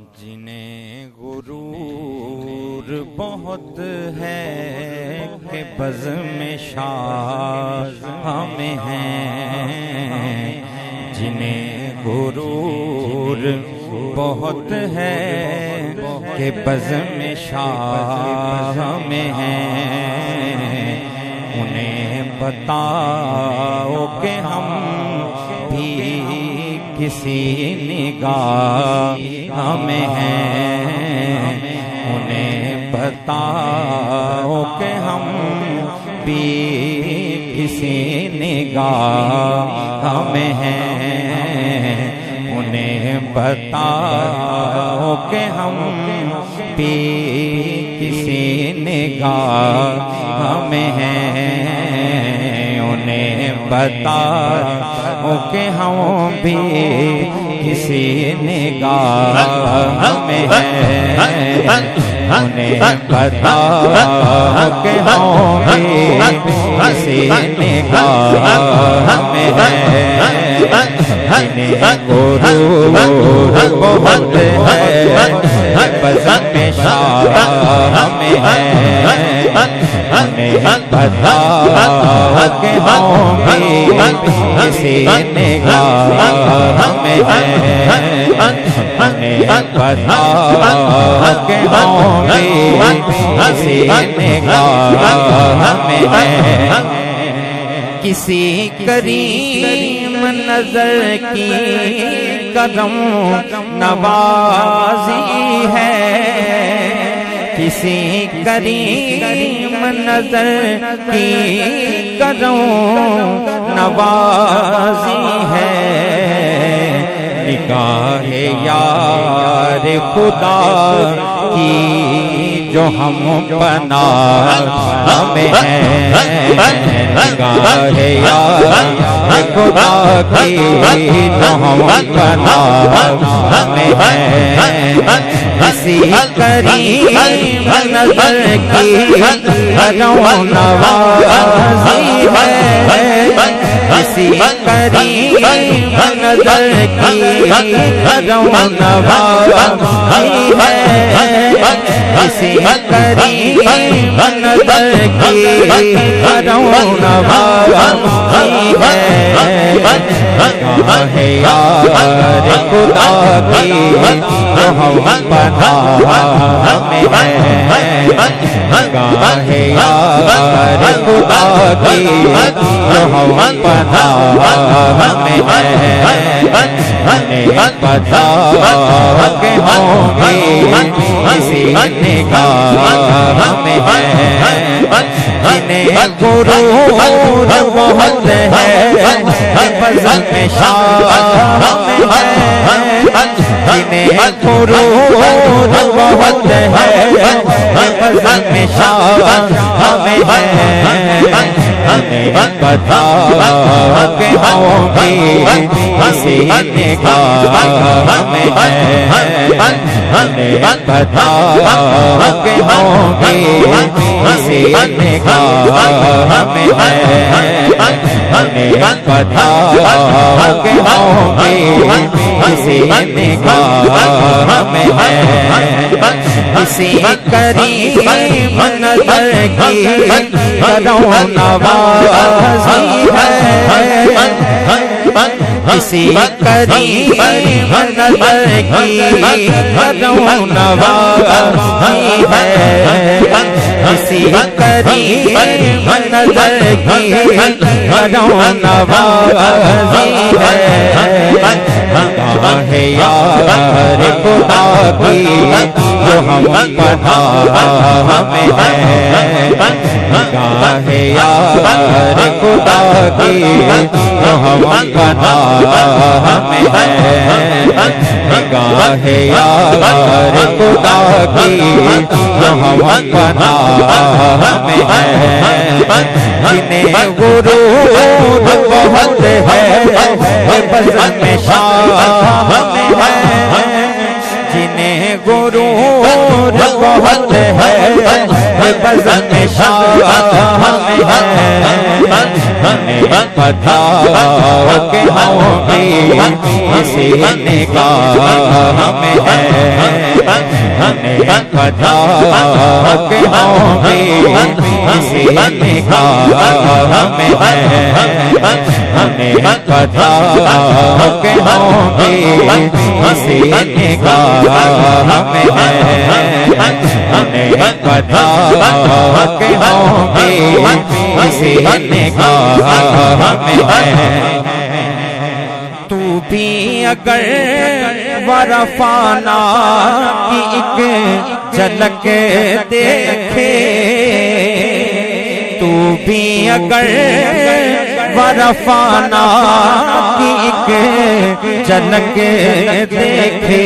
جنہیں غرور بہت ہے کہ بزم شاز ہمیں ہیں، جنہیں غرور بہت ہے کہ بزم شاز ہمیں ہیں، انہیں بتاؤ کہ ہم بھی کسی نگاہ ہمیں ہیں، انہیں بتاؤ کہ ہم بھی کسی نگاہ ہمیں ہیں، انہیں بتاؤ کہ ہم بھی کسی نگاہ ہمیں ہیں، انہیں بتاؤ کہ ہم بھی کسی نگاہ ہمیں ہیں، انہیں بتاؤ کہ ہم بھی کسی نگاہ ہمیں ہیں، جنہیں غرور بہت ہے بزم شاہ ہمیں ہیں، انہیں بتاؤ کہ ہم بھی کسی نگاہ ہمیں ہیں، انہیں بتاؤ کہ ہم بھی کسی نگاہ ہمیں ہیں، کسی کریم نظر کی کرم نوازی ہے، کسی کریم نظر کی کرم نوازی ہے، نگاہ یار خدا کی جو ہم پناہ ہمیں ہے، نگاہ یار خدا کی جو ہم پناہ ہمیں ہے، کسی کریم نظر کی کرم نوازی ہے، کسی کریم نظر کی کرم نوازی ہے، کسی کریم نظر کی کرم نوازی ہے، نگاہ یار خدا کی جو ہم پناہ ہمیں ہے، نگاہ یار خدا کی جو ہم پناہ ہمیں ہے، انہیں بتاؤ کہ ہم بھی کسی نگاہ ہمیں ہیں، جنہیں غرور بہت ہے بزم شاہ ہمیں ہیں، جنہیں غرور بہت ہے بزم شاہ ہمیں ہیں، انہیں بتاؤ کہ ہم بھی کسی نگاہ ہمیں ہیں، انہیں بتاؤ کہ ہم بھی کسی نگاہ ہمیں ہیں، انہیں بتاؤ کہ ہم بھی کسی نگاہ ہمیں ہیں، کسی کریم نظر کی کرم نوازی ہے، کسی کریم نظر کی کرم نوازی ہے، کسی کریم نظر کی کرم نوازی ہے، نگاہ یار خدا کی جو ہم پناہ ہمیں ہے، نگاہ یار خدا کی جو ہم پناہ ہمیں ہے، نگاہ یار خدا کی جو ہم پناہ ہمیں ہے، جنہیں غرور بہت ہے بزم شاہ ہمیں ہے، جنہیں غرور بہت ہے بزم شاہ ہمیں ہے، پتا کہ ہوگی اسی نگاہ میں ہے پتا کہ ہوگی اسی نگاہ میں ہے پتا کہ ہوگی اسی نگاہ میں ہے پتا کہ ہوگی اسی نگاہ میں ہے تو بھی اگر ورفانا کی ایک جھلک دیکھے تو بھی اگر ورفانا کی ایک جھلک دیکھے